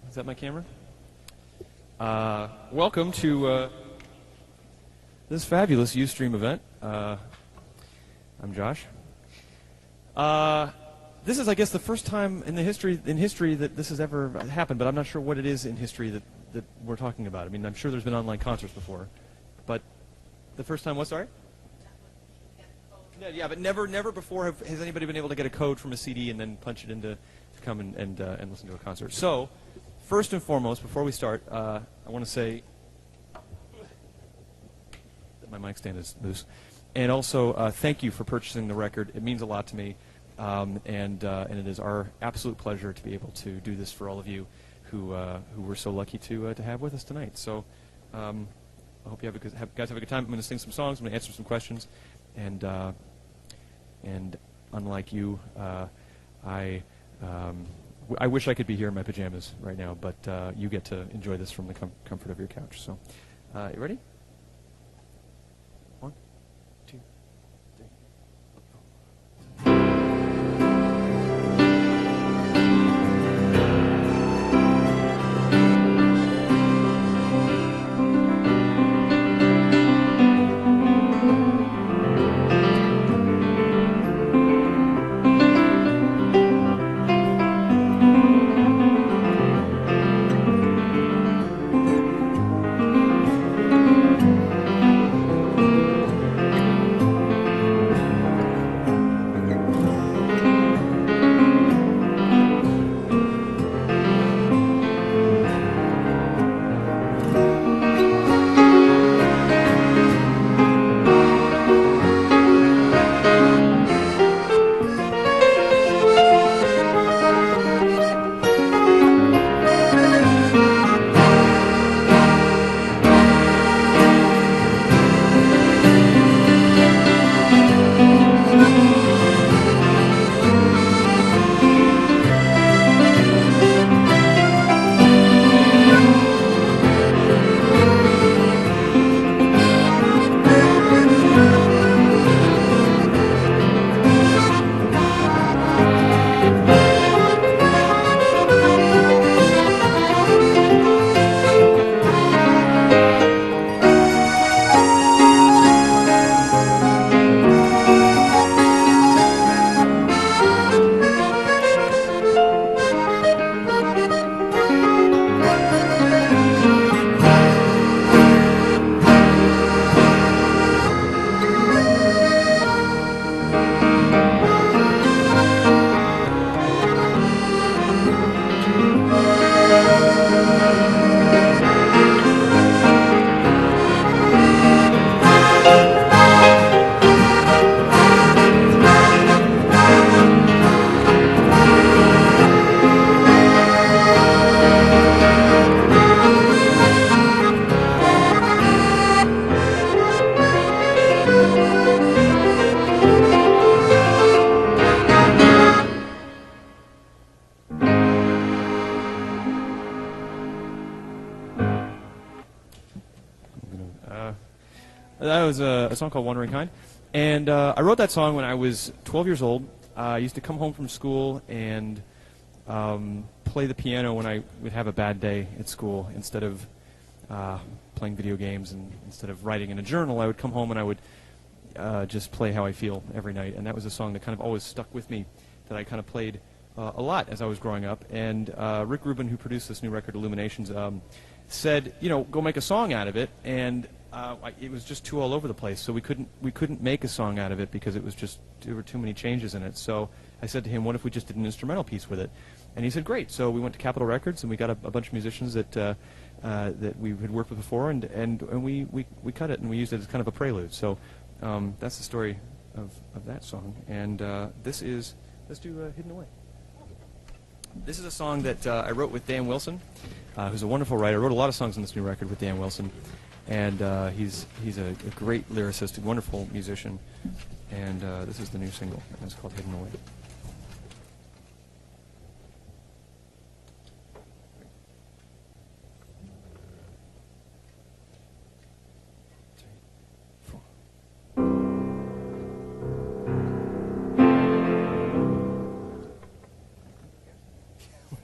Is that my camera? Welcome to this fabulous Ustream event. I'm Josh. This is, I guess, the first time in history that this has ever happened, but I'm not sure what it is in history that we're talking about. I mean, I'm sure there's been online concerts before, but the first time, what? Sorry? Yeah, but never before has anybody been able to get a code from a CD and then punch it into to come and listen to a concert. So, first and foremost, before we start, I want to say that my mic stand is loose, and also thank you for purchasing the record. It means a lot to me, and it is our absolute pleasure to be able to do this for all of you who we're so lucky to have with us tonight. So, I hope you guys have a good time. I'm going to sing some songs. I'm going to answer some questions, and unlike you, I wish I could be here in my pajamas right now, but you get to enjoy this from the comfort of your couch. So, you ready? 1, 2, 3. That was a song called Wandering Kind, and I wrote that song when I was 12 years old. I used to come home from school and play the piano when I would have a bad day at school. Instead of playing video games and instead of writing in a journal, I would come home and I would just play how I feel every night. And that was a song that kind of always stuck with me, that I kind of played a lot as I was growing up. And Rick Groban, who produced this new record, Illuminations, said, you know, go make a song out of it. And it was just too all over the place, so we couldn't make a song out of it because it was just, there were too many changes in it. So I said to him, what if we just did an instrumental piece with it? And he said, great. So we went to Capitol Records and we got a bunch of musicians that that we had worked with before, and we cut it and we used it as kind of a prelude. So that's the story of that song. And let's do Hidden Away. This is a song that I wrote with Dan Wilson, who's a wonderful writer. I wrote a lot of songs on this new record with Dan Wilson. And he's a great lyricist, a wonderful musician, and this is the new single, and it's called Hidden Away.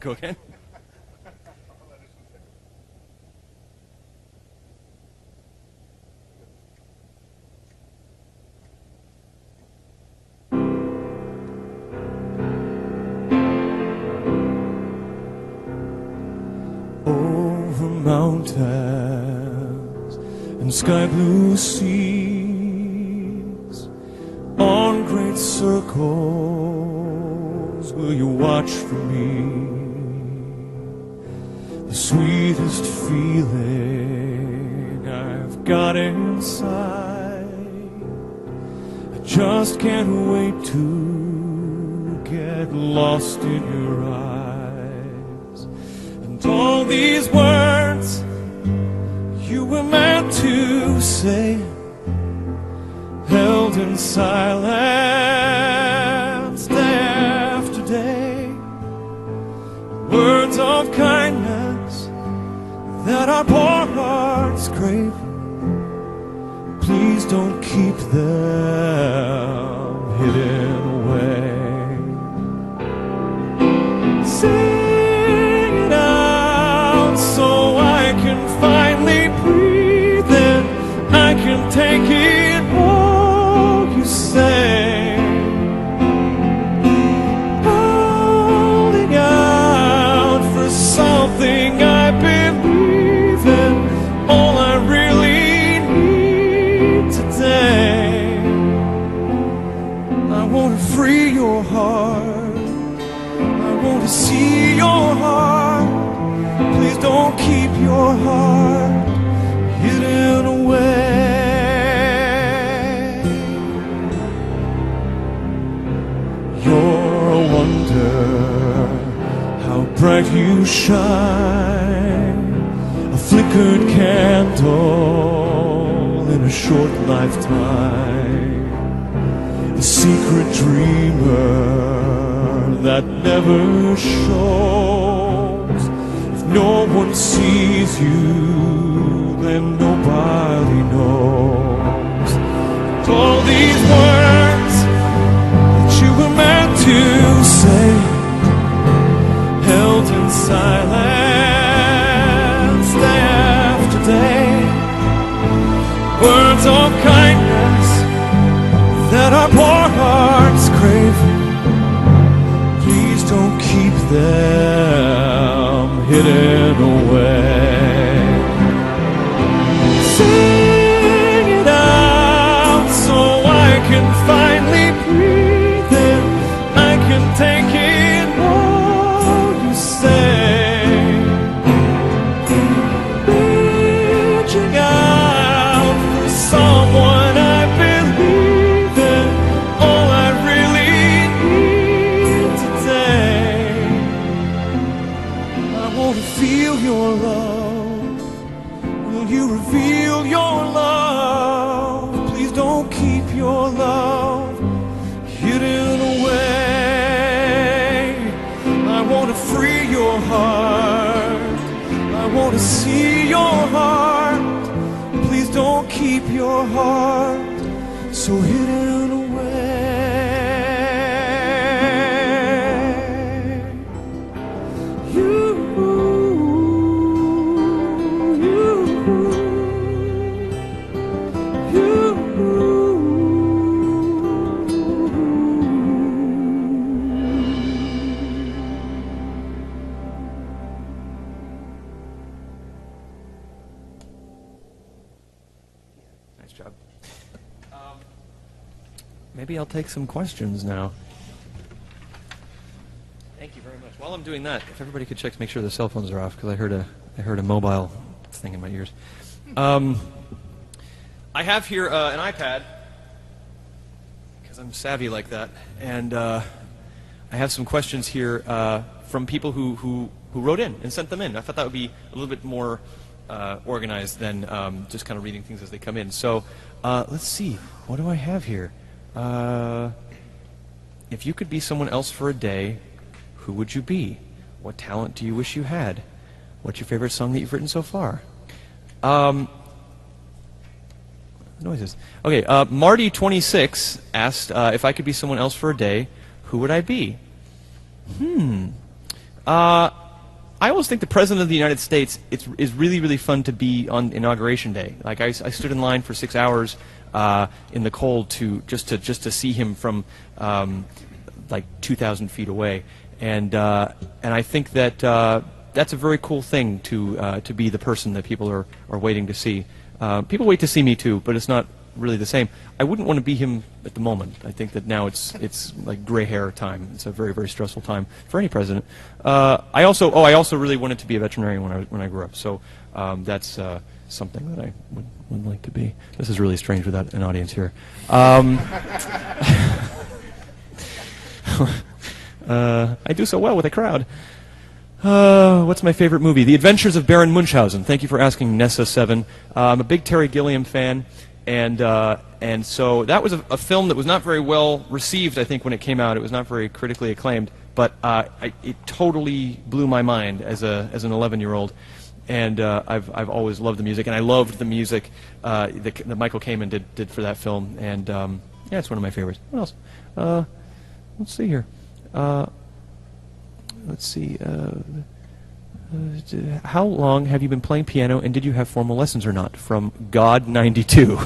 Go again? mountains and sky blue seas. On great circles will you watch for me? The sweetest feeling I've got inside. I just can't wait to get lost in your eyes. And all these words you were meant to say, held in silence day after day. Words of kindness that our poor hearts crave. Please don't keep them hidden away. Sing it out so I can finally breathe in. I can take it all you say. Holding out for something I believe in. All I really need today. I want to free your heart. I want to see your heart. Please don't keep your heart hidden away. You're a wonder, how bright you shine. A flickered candle in a short lifetime. A secret dreamer that never shows. If no one sees you, then nobody knows. And all these words that you were meant to say, held in silence day after day. Words of kindness that our poor hearts crave. Please don't keep them hidden away. Sing it out so I can finally breathe in. I can take it all you say. Reaching out for someone I believe in. All I really need today. I want to feel your love. Will you reveal your love? Please don't keep your love hidden away. I want to free your heart. I want to see your heart. Please don't keep your heart so hidden away. Nice job. Maybe I'll take some questions now. Thank you very much. While I'm doing that, if everybody could check to make sure the cell phones are off, because I heard a mobile thing in my ears. I have here an iPad, because I'm savvy like that, and I have some questions here from people who wrote in and sent them in. I thought that would be a little bit more organized than just kind of reading things as they come in. So let's see. What do I have here? If you could be someone else for a day, who would you be? What talent do you wish you had? What's your favorite song that you've written so far? Noises. Okay, Marty26 asked if I could be someone else for a day, who would I be? I always think the President of the United States is really, really fun to be on Inauguration Day. Like I stood in line for 6 hours in the cold just to see him from like 2,000 feet away, and I think that that's a very cool thing to be the person that people are waiting to see. People wait to see me too, but it's not really the same. I wouldn't want to be him at the moment. I think that now it's like gray hair time. It's a very, very stressful time for any president. I also really wanted to be a veterinarian when I grew up. So that's something that I would like to be. This is really strange without an audience here. I do so well with a crowd. What's my favorite movie? The Adventures of Baron Munchausen. Thank you for asking, Nessa7. I'm a big Terry Gilliam fan, and so that was a film that was not very well received, I think, when it came out. It was not very critically acclaimed, but it totally blew my mind as an 11-year-old. And I've always loved the music, and I loved the music that Michael Kamen did for that film. And yeah, it's one of my favorites. What else? Let's see here. Let's see. How long have you been playing piano, and did you have formal lessons or not? From God92.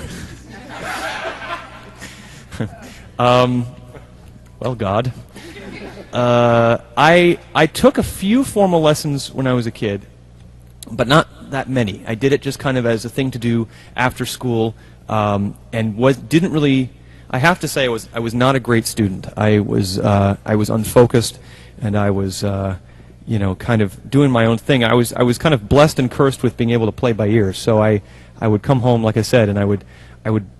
Well, God. I took a few formal lessons when I was a kid, but not that many. I did it just kind of as a thing to do after school, and didn't really. I have to say, I was not a great student. I was unfocused, and I was kind of doing my own thing. I was kind of blessed and cursed with being able to play by ear. So I would come home, like I said, and I would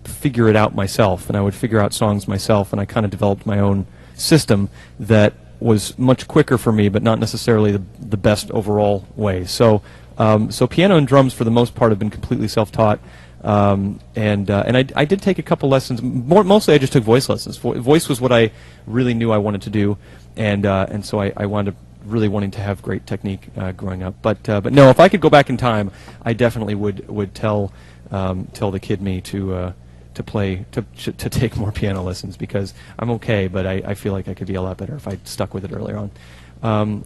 figure it out myself, and I would figure out songs myself, and I kind of developed my own system that was much quicker for me, but not necessarily the best overall way. So piano and drums, for the most part, have been completely self-taught. And I did take a couple lessons. Mostly, I just took voice lessons. Voice was what I really knew I wanted to do, and so I wound up really wanting to have great technique growing up. But no, if I could go back in time, I definitely would tell the kid me to take more piano lessons, because I'm okay, but I feel like I could be a lot better if I stuck with it earlier on.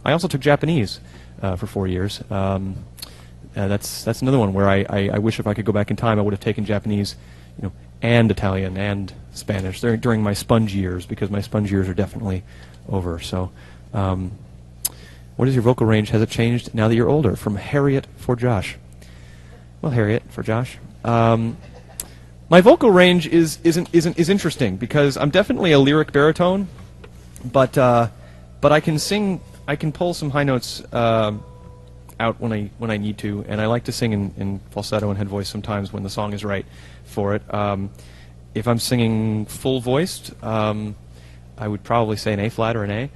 I also took Japanese for 4 years. That's another one where I wish if I could go back in time, I would have taken Japanese, and Italian and Spanish during my sponge years, because my sponge years are definitely over. So, what is your vocal range? Has it changed now that you're older? From Harriet for Josh. Well, Harriet for Josh. My vocal range is interesting, because I'm definitely a lyric baritone, but I can sing. I can pull some high notes out when I need to, and I like to sing in falsetto and head voice sometimes when the song is right for it. If I'm singing full voiced, I would probably say an A flat or an A.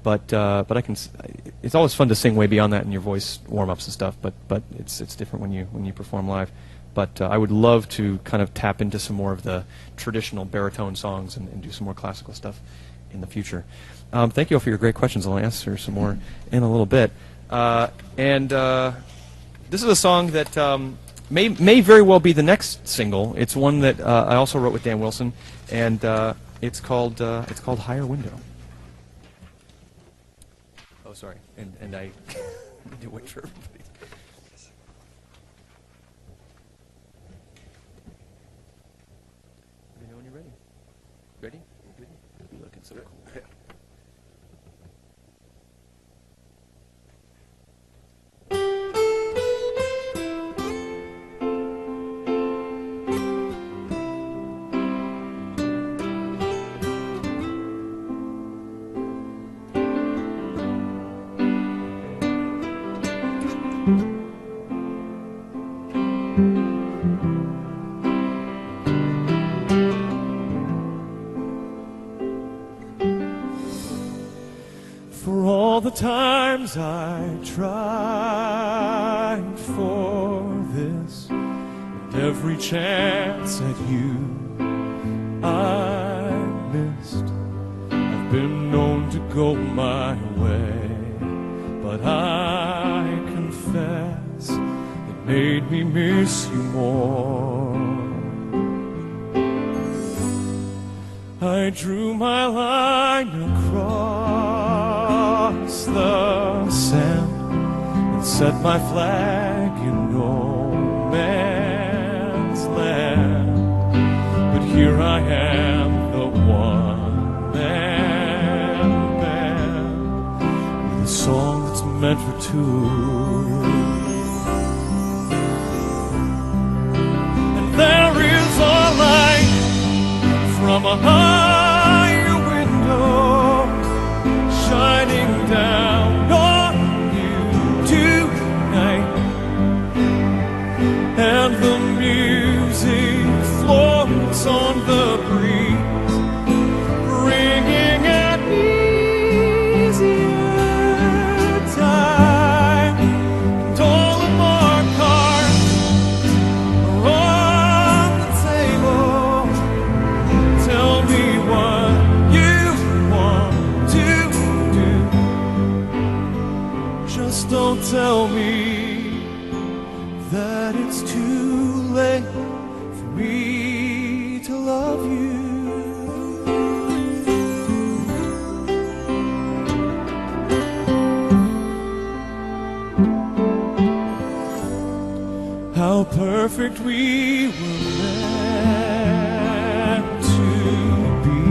But I can. It's always fun to sing way beyond that in your voice warm-ups and stuff. But it's different when you perform live. But I would love to kind of tap into some more of the traditional baritone songs and do some more classical stuff in the future. Thank you all for your great questions. I'll answer some more in a little bit. This is a song that may very well be the next single. It's one that I also wrote with Dan Wilson, and it's called Higher Window. Oh, sorry, and I need to wait for everybody. Let me know when you're ready. Ready? You're looking so cool. For all the times I tried for this, and every chance at you I missed, I've been known to go my way, but I confess it made me miss you more. I drew my line across the sand and set my flag in no man's land. But here I am, the one-man band, with a song that's meant for too. And there is a light from a higher window shining down on you tonight, and the music floats on the breeze, bringing an easier time. And all of our cards are on the table. Tell me what you want to do. Just don't tell me that it's too late for me to love you. How perfect we were meant to be,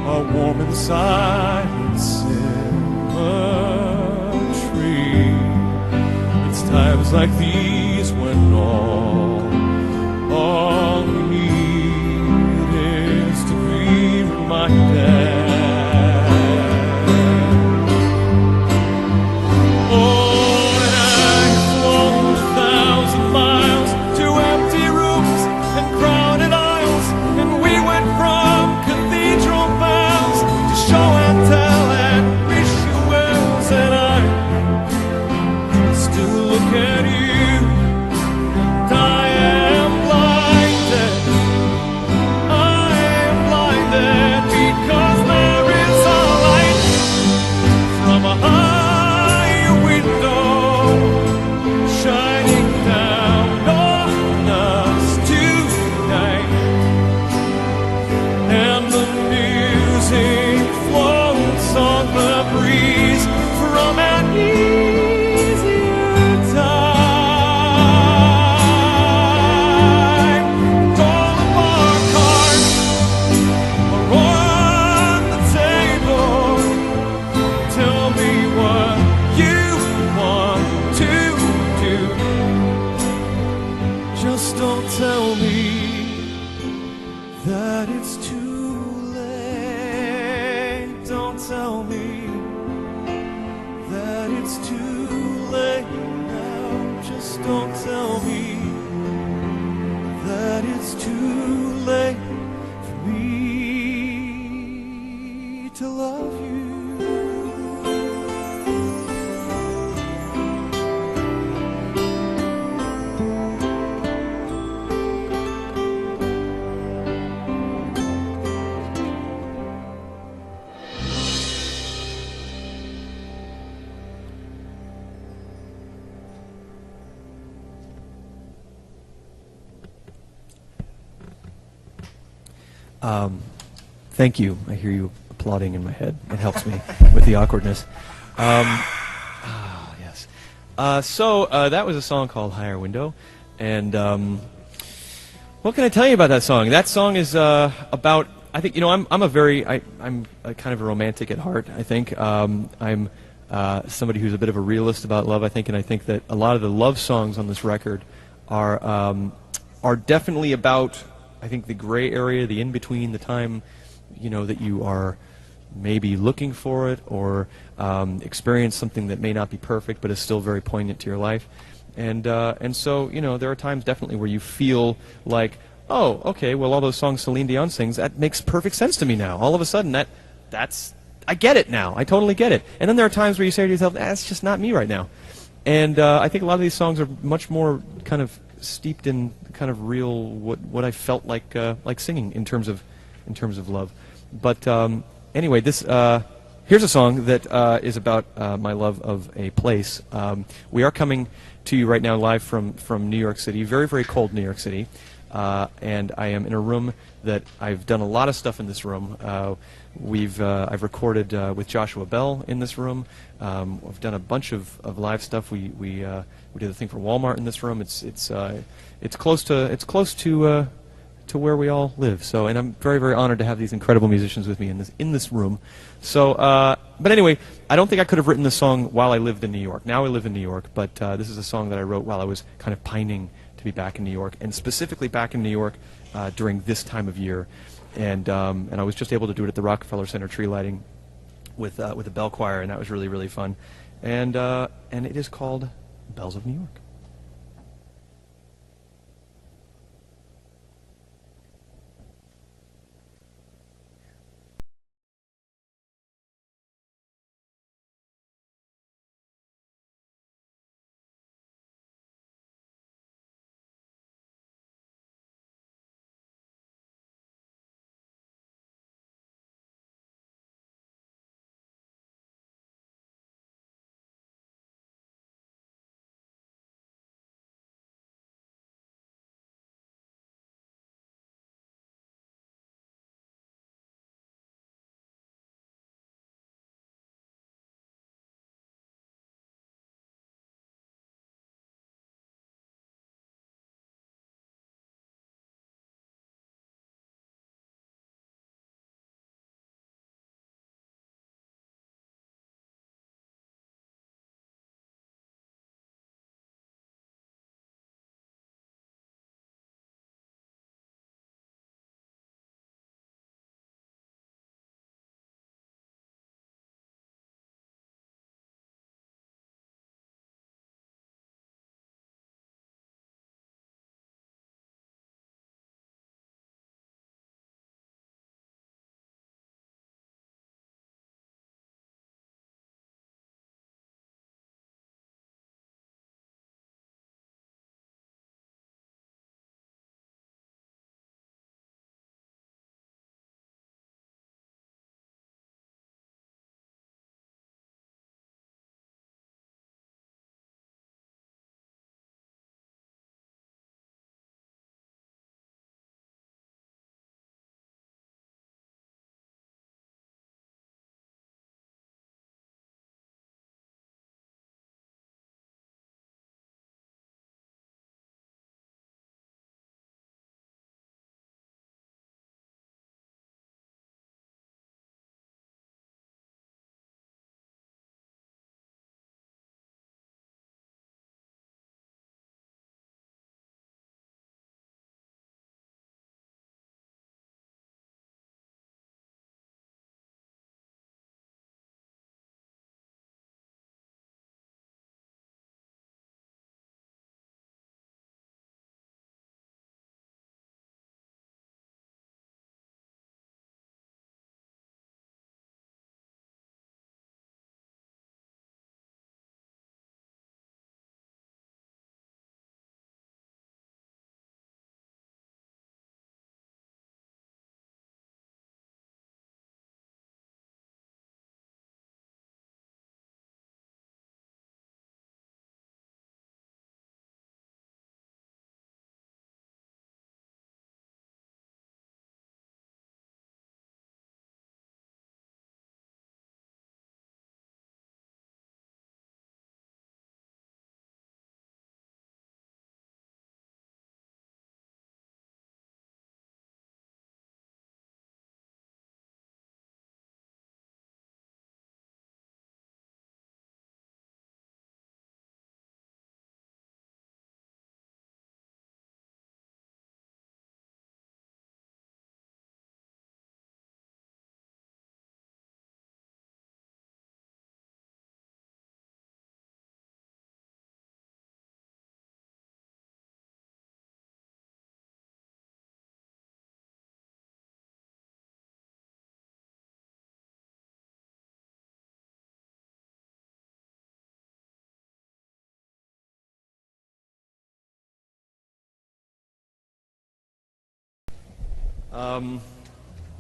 our warm and silent symmetry. It's times like these when all we need is to be reminded. Oh, and I've flown 1,000 miles to empty rooms and crowded aisles, and we went from cathedral bells to show and tell and rituals, and I still look at you. I am blinded because there is a light from a higher window shining down on us tonight, and the music floats on the breeze from an easier time. And all of our cards are on the table. Tell me what you want to do. Just don't tell me that it's too late. Don't tell me that it's too late now. Just don't tell me that it's too late for me to love you. Thank you. I hear you applauding in my head. It helps me with the awkwardness. Yes. So that was a song called Higher Window. And what can I tell you about that song? That song is about, I think, I'm a kind of a romantic at heart, I think. I'm somebody who's a bit of a realist about love, I think, and I think that a lot of the love songs on this record are definitely about, I think, the gray area, the in-between, the time, that you are maybe looking for it or experience something that may not be perfect but is still very poignant to your life. And so, there are times definitely where you feel like, oh, okay, well, all those songs Celine Dion sings, that makes perfect sense to me now. All of a sudden, that's I get it now. I totally get it. And then there are times where you say to yourself, that's just not me right now. And I think a lot of these songs are much more kind of steeped in kind of real what I felt like singing in terms of love. But anyway, this here's a song that is about my love of a place. We are coming to you right now live from New York City, very, very cold New York City, and I am in a room that I've done a lot of stuff in this room. I've recorded with Joshua Bell in this room. I've done a bunch of live stuff. We did a thing for Walmart in this room. It's close to to where we all live. So, and I'm very, very honored to have these incredible musicians with me in this room. So, but anyway, I don't think I could have written this song while I lived in New York. Now I live in New York, but this is a song that I wrote while I was kind of pining to be back in New York, and specifically back in New York during this time of year. And I was just able to do it at the Rockefeller Center tree lighting with a bell choir, and that was really, really fun. And it is called Bells of New York.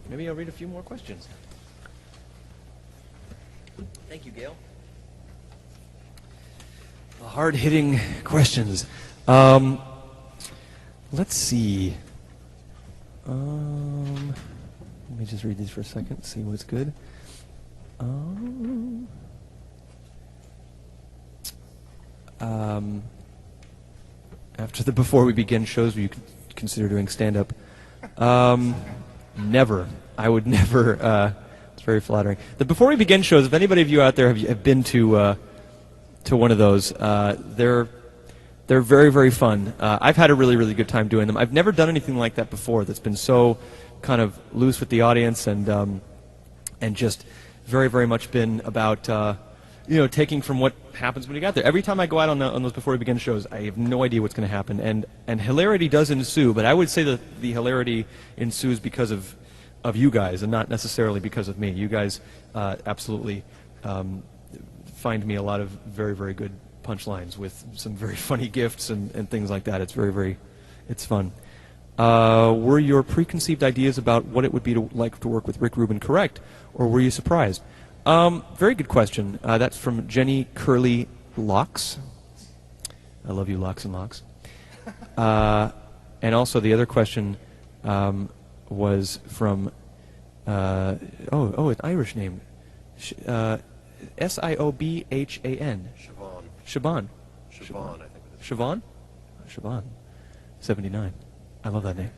Maybe I'll read a few more questions. Thank you, Gail. Hard-hitting questions. Let's see. Let me just read these for a second, see what's good. After the Before We Begin shows, will you consider doing stand-up Never. I would never. It's very flattering. The Before We Begin shows, if anybody of you out there have been to one of those, they're very, very fun. I've had a really, really good time doing them. I've never done anything like that before that's been so kind of loose with the audience and just very, very much been about taking from what happens when you got there. Every time I go out on those Before We Begin shows, I have no idea what's going to happen, and hilarity does ensue. But I would say that the hilarity ensues because of you guys, and not necessarily because of me. You guys absolutely find me a lot of very, very good punchlines with some very funny gifts and things like that. It's very, very, it's fun. Were your preconceived ideas about what it would be like to work with Rick Rubin correct, or were you surprised? Very good question. That's from Jenny Curly Locks. I love you, Locks and Locks. And also the other question was from an Irish name, Siobhan. Siobhan. Siobhan, I think it is. Siobhan? Siobhan. 79. I love that name.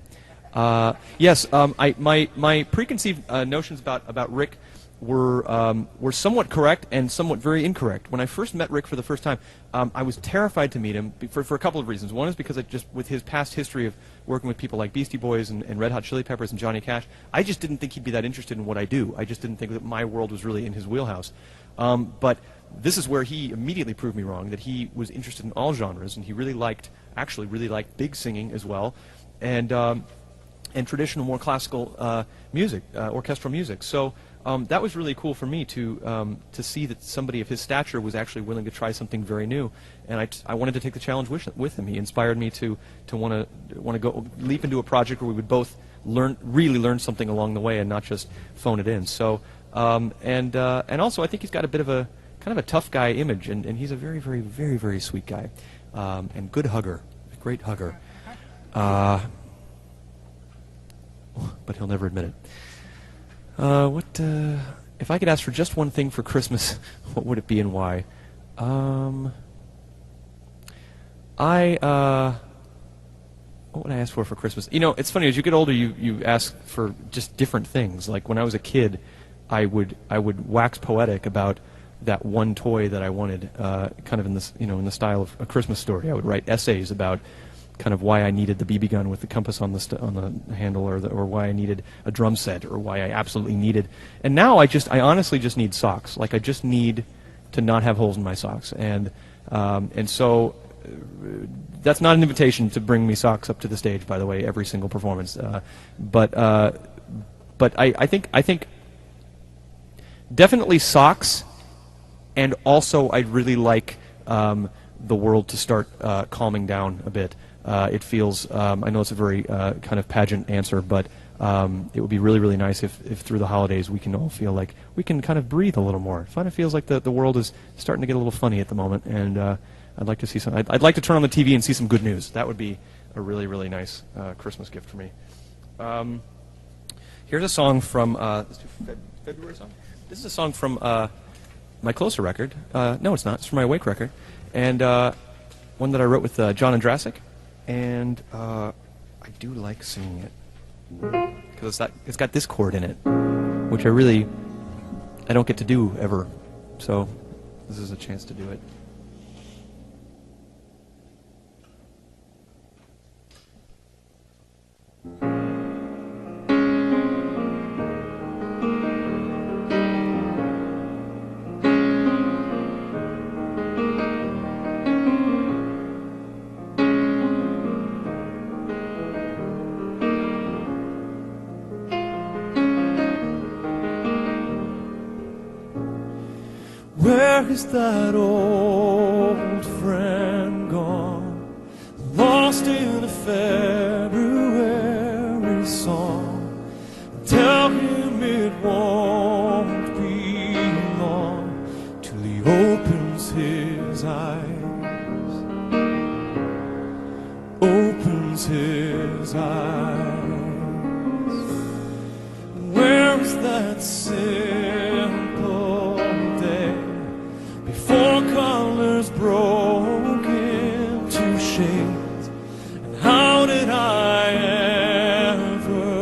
Yes, my preconceived notions about Rick were somewhat correct and somewhat very incorrect. When I first met Rick for the first time, I was terrified to meet him for a couple of reasons. One is because with his past history of working with people like Beastie Boys and Red Hot Chili Peppers and Johnny Cash, I just didn't think he'd be that interested in what I do. I just didn't think that my world was really in his wheelhouse. But this is where he immediately proved me wrong, that he was interested in all genres, and he really liked big singing as well, and traditional, more classical music, orchestral music. So that was really cool for me to see that somebody of his stature was actually willing to try something very new, and I wanted to take the challenge with him. He inspired me to want to go leap into a project where we would both really learn something along the way and not just phone it in. So and also I think he's got a bit of a kind of a tough guy image, and he's a very, very, very, very sweet guy, and good hugger, a great hugger. But he'll never admit it. If I could ask for just one thing for Christmas, what would it be and why? What would I ask for Christmas? You know, it's funny, as you get older, you ask for just different things. Like when I was a kid, I would wax poetic about that one toy that I wanted, kind of in this, in the style of A Christmas Story. I would write essays about kind of why I needed the BB gun with the compass on the handle, or why I needed a drum set, or why I absolutely needed. And now I honestly just need socks. Like I just need to not have holes in my socks, and so that's not an invitation to bring me socks up to the stage. By the way, every single performance, but I think definitely socks, and also I'd really like the world to start calming down a bit. It feels, I know it's a very kind of pageant answer, but it would be really, really nice if through the holidays we can all feel like we can kind of breathe a little more. It kind of feels like the world is starting to get a little funny at the moment, and I'd like to see some. I'd like to turn on the TV and see some good news. That would be a really, really nice Christmas gift for me. Here's a song from February song. This is a song from my Closer record. No, it's not. It's from my Awake record, and one that I wrote with John Andrasik. And I do like singing it because it's got this chord in it, which I don't get to do ever. So this is a chance to do it. Where is that old friend gone? Lost in a February song. Tell him it won't be long till he opens his eyes. Opens his eyes. Where is that simple day? Before colors broke into shades, and how did I ever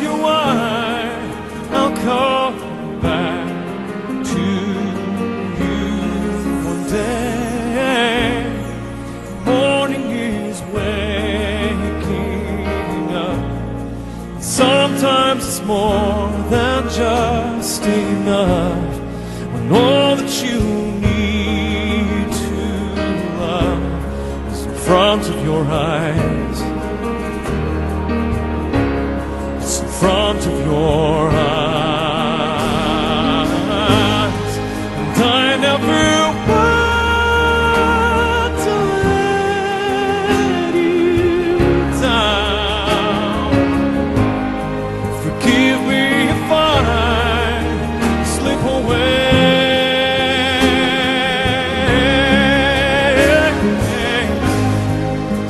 you why I'll come back to you one day. Morning is waking up. Sometimes it's more than just enough. When all that you need to love is in front of your eyes. It's in front of your eyes. And I never want to let you down. Forgive me if I slip away.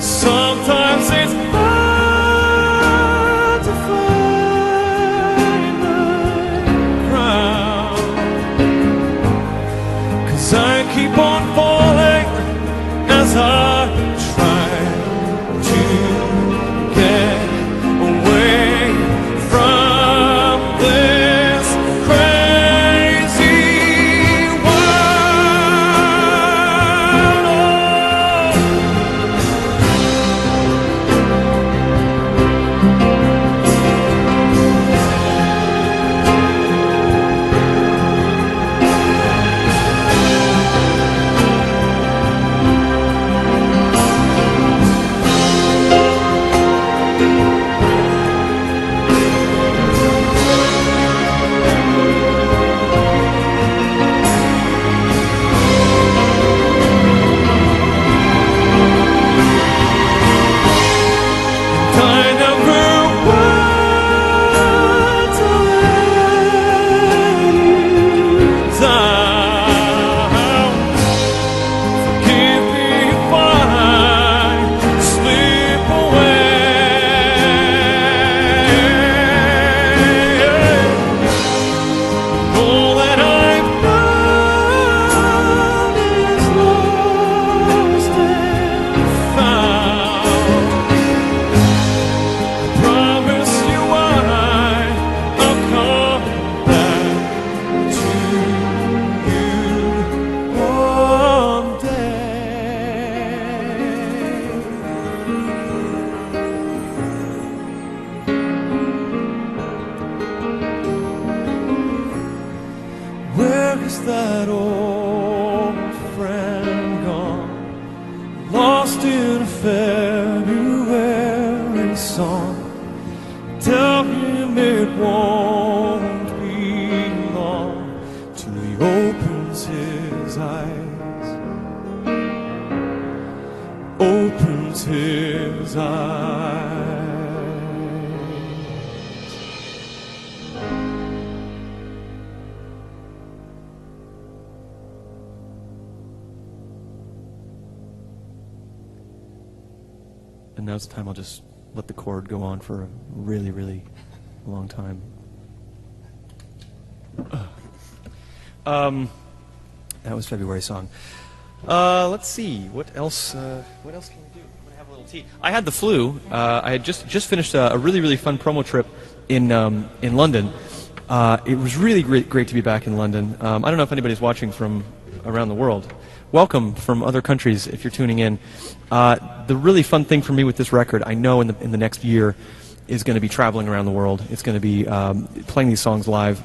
Sometimes it's hard to find my ground, 'cause I keep on falling as I try to get away from this crazy world. I never want to let you down. Forgive me if I slip away. All that I've done is lost and found. Promise you I'll come back to you one day. Where is that old friend gone? Lost in a February song. Tell him it won't be long till he opens his eyes. Opens his eyes. And now's the time I'll just let the chord go on for a really, really long time. That was February song. Let's see. What else? What else can we do? I'm gonna have a little tea. I had the flu. I had just finished a really, really fun promo trip in London. It was really great to be back in London. I don't know if anybody's watching from around the world. Welcome from other countries if you're tuning in. The really fun thing for me with this record, I know in the next year, is going to be traveling around the world. It's going to be playing these songs live.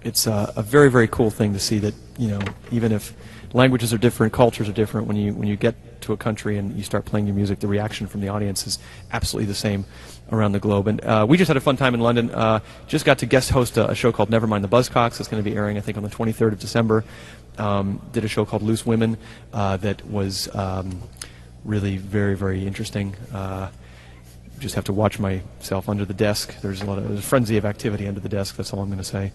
It's a very, very cool thing to see that, you know, even if languages are different, cultures are different, when you get to a country and you start playing your music, the reaction from the audience is absolutely the same around the globe. And we just had a fun time in London. Just got to guest host a show called Nevermind the Buzzcocks. It's going to be airing, I think, on the 23rd of December. Did a show called Loose Women that was really very, very interesting. Just have to watch myself under the desk. There's a frenzy of activity under the desk. That's all I'm going to say.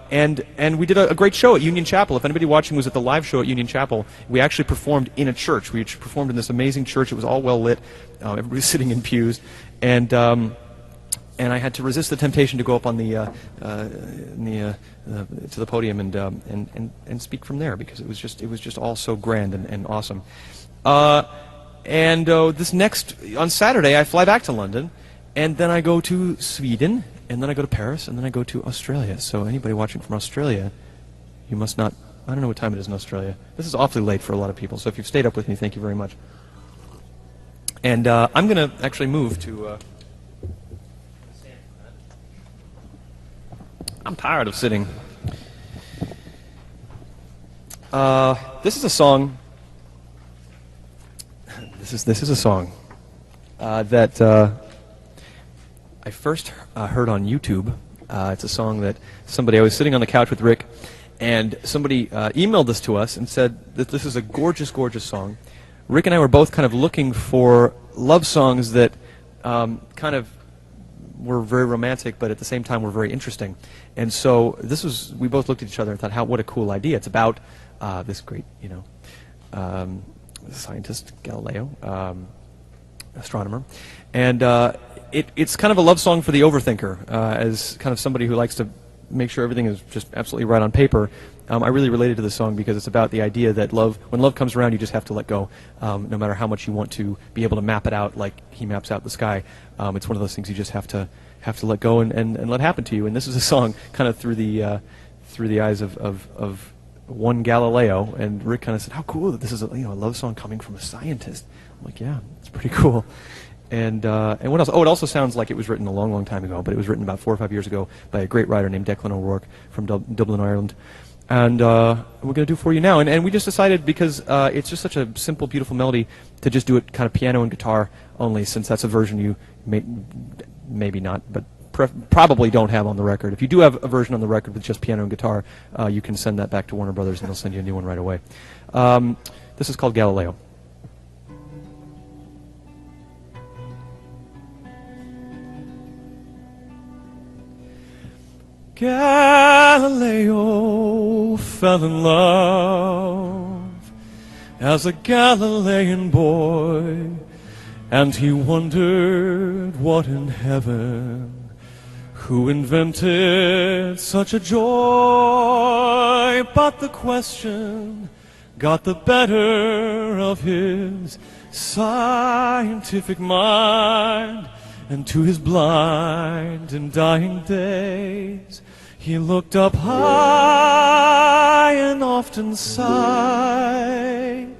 And we did a great show at Union Chapel. If anybody watching was at the live show at Union Chapel, we actually performed in a church. We performed in this amazing church. It was all well lit. Everybody was sitting in pews, and I had to resist the temptation to go up on to the podium and speak from there, because it was just all so grand and awesome. On Saturday I fly back to London, And then I go to Sweden, and then I go to Paris, and then I go to Australia. So anybody watching from Australia, you must not... I don't know what time it is in Australia. This is awfully late for a lot of people, so if you've stayed up with me, thank you very much. And I'm going to actually move to... I'm tired of sitting. This is a song... This is a song that I first heard on YouTube. It's a song that I was sitting on the couch with Rick, and somebody emailed this to us and said that this is a gorgeous, gorgeous song. Rick and I were both kind of looking for love songs that kind of were very romantic, but at the same time were very interesting. And so we both looked at each other and thought, what a cool idea. It's about this great, scientist, Galileo, astronomer. And it's kind of a love song for the overthinker, as kind of somebody who likes to make sure everything is just absolutely right on paper. I really related to this song because it's about the idea that when love comes around, you just have to let go, no matter how much you want to be able to map it out like he maps out the sky. It's one of those things you just have to let go and let happen to you. And this is a song kind of through the eyes of one Galileo. And Rick kind of said, how cool that this is a love song coming from a scientist. I'm like, yeah, it's pretty cool. And what else? Oh, it also sounds like it was written a long, long time ago, but it was written about 4 or 5 years ago by a great writer named Declan O'Rourke from Dublin, Ireland. And we're going to do it for you now. And we just decided, because it's just such a simple, beautiful melody, to just do it kind of piano and guitar only, since that's a version you maybe not, but probably don't have on the record. If you do have a version on the record with just piano and guitar, you can send that back to Warner Brothers and they'll send you a new one right away. This is called Galileo. Galileo fell in love as a Galilean boy, and he wondered what in heaven, who invented such a joy. But the question got the better of his scientific mind, and to his blind and dying days he looked up high and often sighed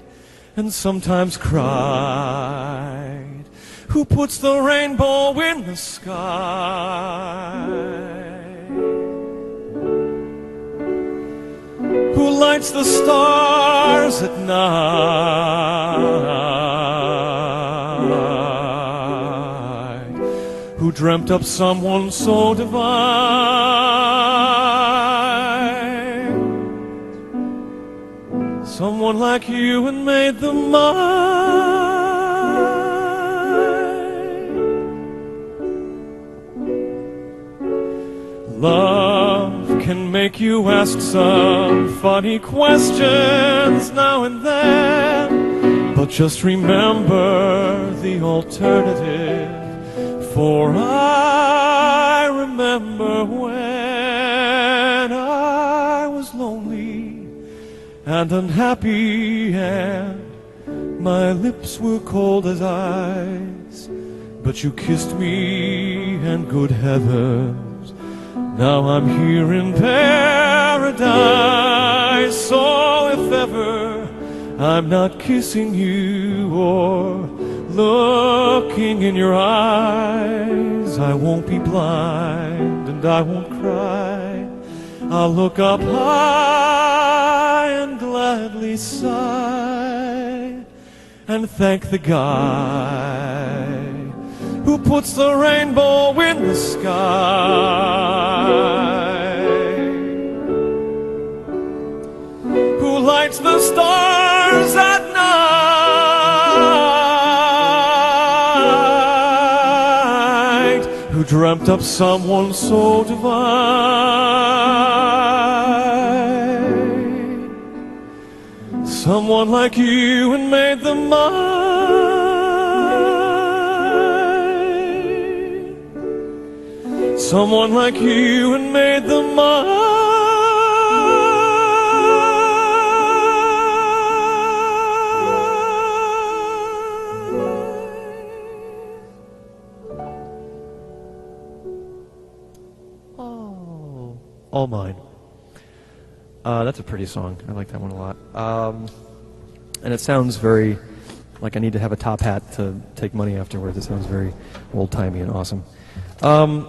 and sometimes cried. Who puts the rainbow in the sky? Who lights the stars at night? Who dreamt up someone so divine? Someone like you and made them mine. Love can make you ask some funny questions now and then, but just remember the alternative. For I remember when I was lonely and unhappy, and my lips were cold as ice, but you kissed me, and good heavens, now I'm here in paradise. So if ever I'm not kissing you or looking in your eyes, I won't be blind and I won't cry. I'll look up high and gladly sigh and thank the guy who puts the rainbow in the sky, who lights the stars at night, who dreamt up someone so divine, someone like you, and made them mine. Someone like you and made them mine. all mine. That's a pretty song. I like that one a lot. And it sounds very like I need to have a top hat to take money afterwards. It sounds very old-timey and awesome.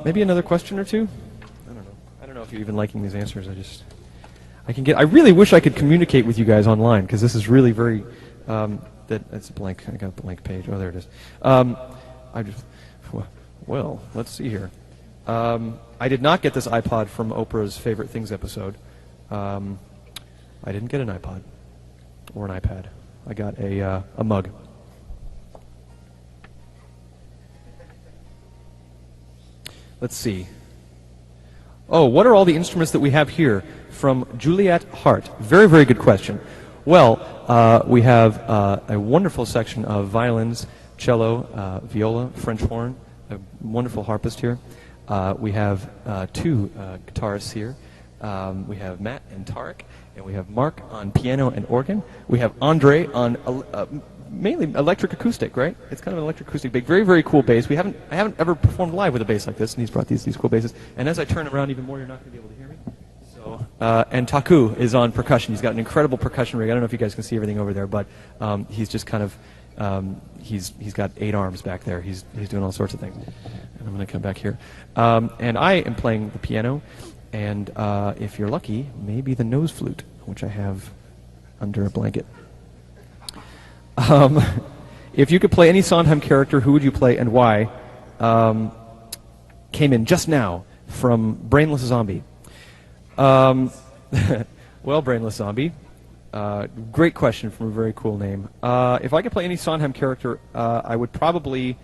Maybe another question or two? I don't know. I don't know if you're even liking these answers. I really wish I could communicate with you guys online, because this is really very, that's blank. I got a blank page. Oh, there it is. Well, let's see here. I did not get this iPod from Oprah's Favorite Things episode. I didn't get an iPod or an iPad. I got a mug. Let's see. Oh, what are all the instruments that we have here? From Juliet Hart. Very, very good question. Well, we have a wonderful section of violins, cello, viola, French horn, a wonderful harpist here. We have two guitarists here. We have Matt and Tarek, and we have Mark on piano and organ. We have Andre on mainly electric acoustic, right? It's kind of an electric acoustic bass. Very, very cool bass. I haven't ever performed live with a bass like this, and he's brought these cool basses. And as I turn around even more, you're not going to be able to hear me. So, and Taku is on percussion. He's got an incredible percussion rig. I don't know if you guys can see everything over there, but he's just kind of he's got 8 arms back there. He's doing all sorts of things. And I'm going to come back here. And I am playing the piano. And if you're lucky, maybe the nose flute, which I have under a blanket. If you could play any Sondheim character, who would you play and why? Came in just now from Brainless Zombie. Well, Brainless Zombie, great question from a very cool name. If I could play any Sondheim character, I would probably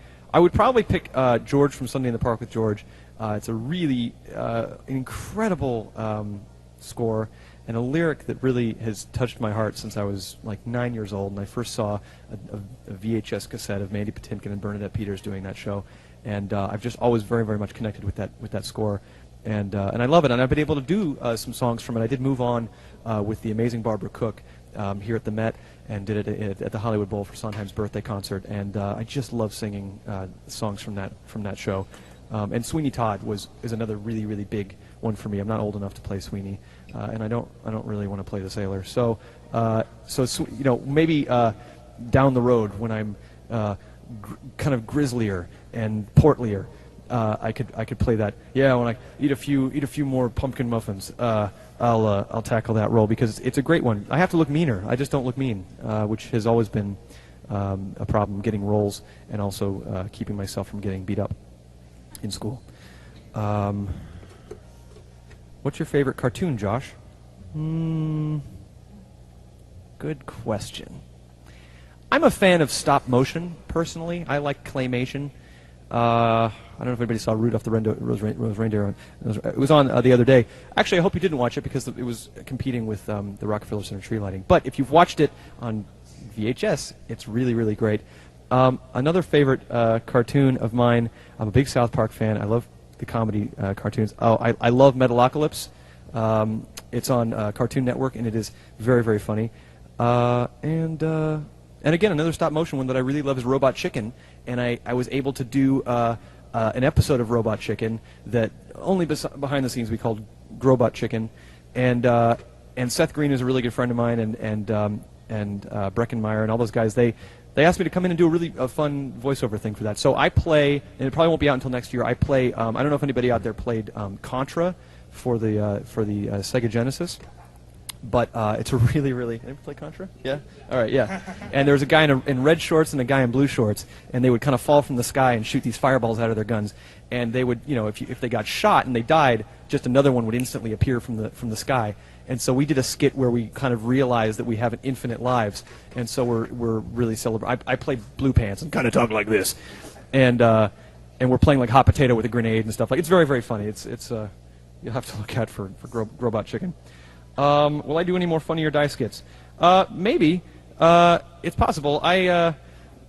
pick George from Sunday in the Park with George. It's a really incredible score and a lyric that really has touched my heart since I was like 9 years old, and I first saw a VHS cassette of Mandy Patinkin and Bernadette Peters doing that show, and I've just always very, very much connected with that score, and I love it, and I've been able to do some songs from it. I did move on with the amazing Barbara Cook here at the Met, and did it at the Hollywood Bowl for Sondheim's birthday concert, and I just love singing songs from that show. And Sweeney Todd is another really, really big one for me. I'm not old enough to play Sweeney, and I don't really want to play the sailor. So maybe down the road when I'm kind of grislier and portlier, I could play that. Yeah, when I eat a few more pumpkin muffins, I'll tackle that role, because it's a great one. I have to look meaner. I just don't look mean, which has always been a problem, getting roles and also keeping myself from getting beat up in school. What's your favorite cartoon, Josh? Good question. I'm a fan of stop motion, personally. I like claymation. I don't know if anybody saw Rudolph the Red-Nosed Reindeer. It was on the other day. Actually, I hope you didn't watch it, because it was competing with the Rockefeller Center tree lighting. But if you've watched it on VHS, it's really, really great. Another favorite cartoon of mine, I'm a big South Park fan. I love the comedy cartoons. Oh, I love Metalocalypse. It's on Cartoon Network, and it is very, very funny. And again, another stop-motion one that I really love is Robot Chicken, and I was able to do an episode of Robot Chicken that only behind the scenes we called Grobot Chicken, and Seth Green is a really good friend of mine, and Breckenmeyer and all those guys. They asked me to come in and do a really fun voiceover thing for that. So I play, and it probably won't be out until next year. I play. I don't know if anybody out there played Contra for the Sega Genesis, but it's a really, really. Anybody play Contra? Yeah. All right. Yeah. And there was a guy in red shorts and a guy in blue shorts, and they would kind of fall from the sky and shoot these fireballs out of their guns. And they would, if they got shot and they died, just another one would instantly appear from the sky. And so we did a skit where we kind of realized that we have infinite lives, and so we're really celebrating. I play Blue Pants and kind of talk like this, and we're playing like hot potato with a grenade and stuff. Like, it's very, very funny. It's you'll have to look out for Grobot Chicken. Will I do any more Funny or Die skits? Maybe. It's possible. I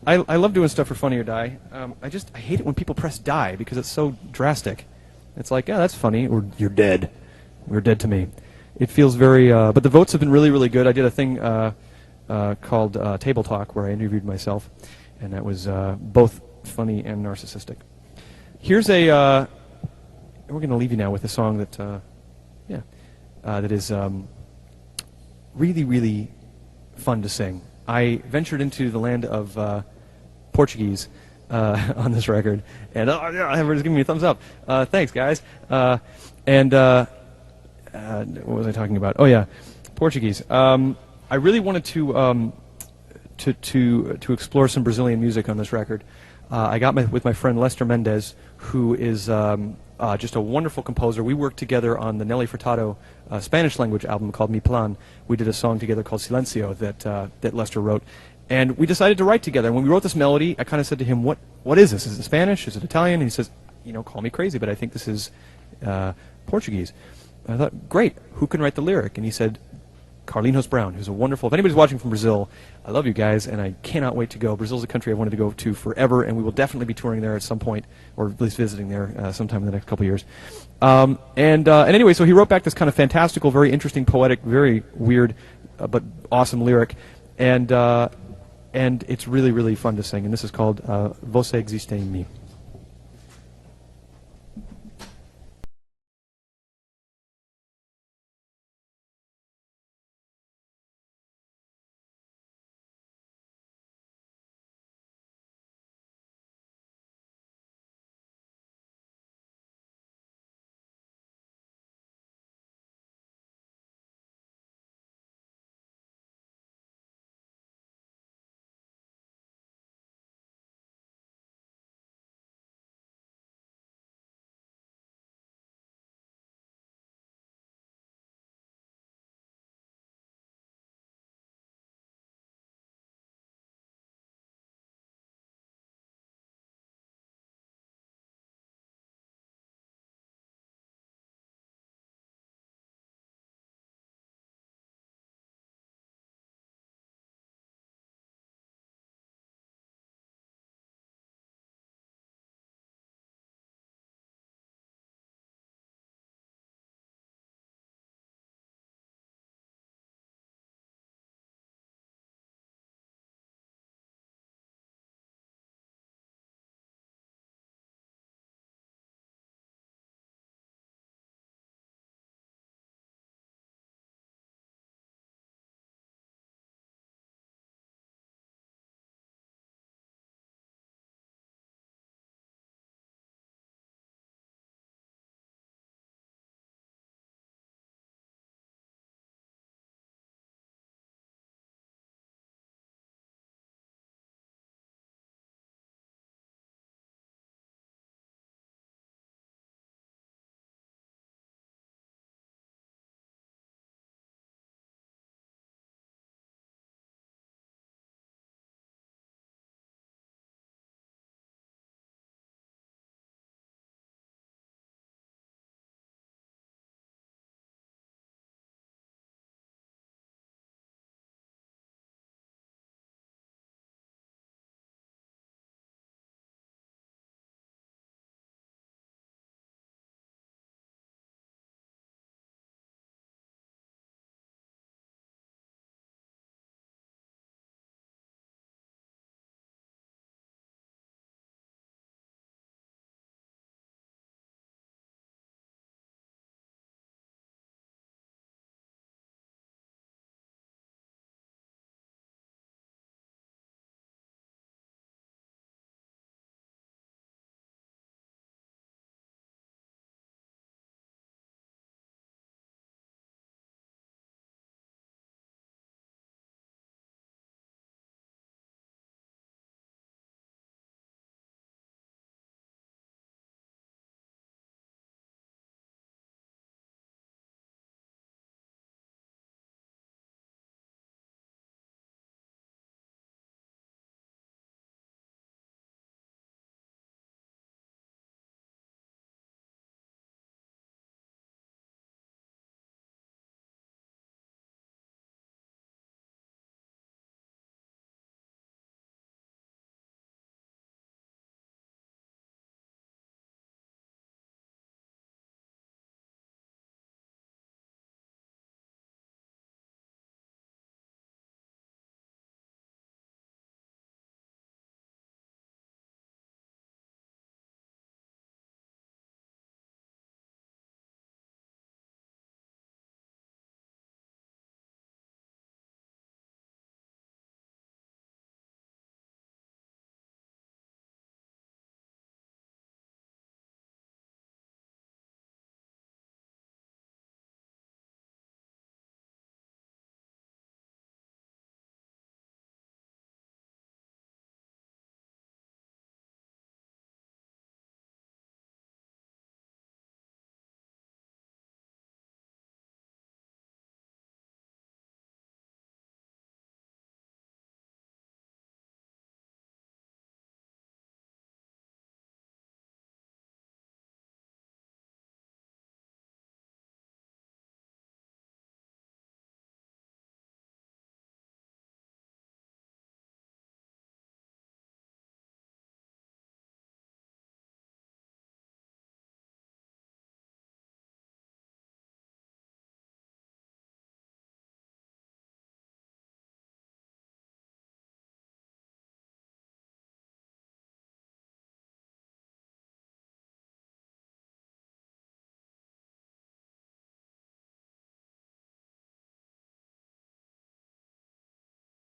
love doing stuff for Funny or Die. I hate it when people press die, because it's so drastic. It's like, yeah, that's funny, or you're dead. You're dead to me. It feels very, but the votes have been really, really good. I did a thing called Table Talk, where I interviewed myself, and that was both funny and narcissistic. Here's we're going to leave you now with a song that Yeah, that is really, really fun to sing. I ventured into the land of Portuguese on this record, and yeah, everybody's giving me a thumbs up. Thanks, guys. And what was I talking about? Oh yeah, Portuguese. I really wanted to explore some Brazilian music on this record. I got with my friend Lester Mendez, who is just a wonderful composer. We worked together on the Nelly Furtado Spanish language album called Mi Plan. We did a song together called Silencio that Lester wrote. And we decided to write together. And when we wrote this melody, I kind of said to him, what is this? Is it Spanish? Is it Italian? And he says, call me crazy, but I think this is Portuguese. And I thought, great, who can write the lyric? And he said, Carlinhos Brown, who's a wonderful... If anybody's watching from Brazil, I love you guys, and I cannot wait to go. Brazil's a country I wanted to go to forever, and we will definitely be touring there at some point, or at least visiting there sometime in the next couple of years. And anyway, so he wrote back this kind of fantastical, very interesting, poetic, very weird, but awesome lyric, and it's really, really fun to sing. And this is called Você Existe Em Mim.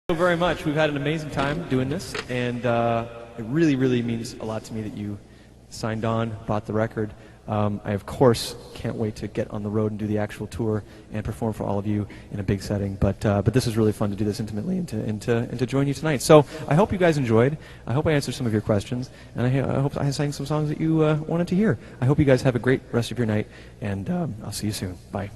So very much. We've had an amazing time doing this, and it really, really means a lot to me that you signed on, bought the record. I, of course, can't wait to get on the road and do the actual tour and perform for all of you in a big setting. But this is really fun to do this intimately and to join you tonight. So I hope you guys enjoyed. I hope I answered some of your questions, and I hope I sang some songs that you wanted to hear. I hope you guys have a great rest of your night, and I'll see you soon. Bye.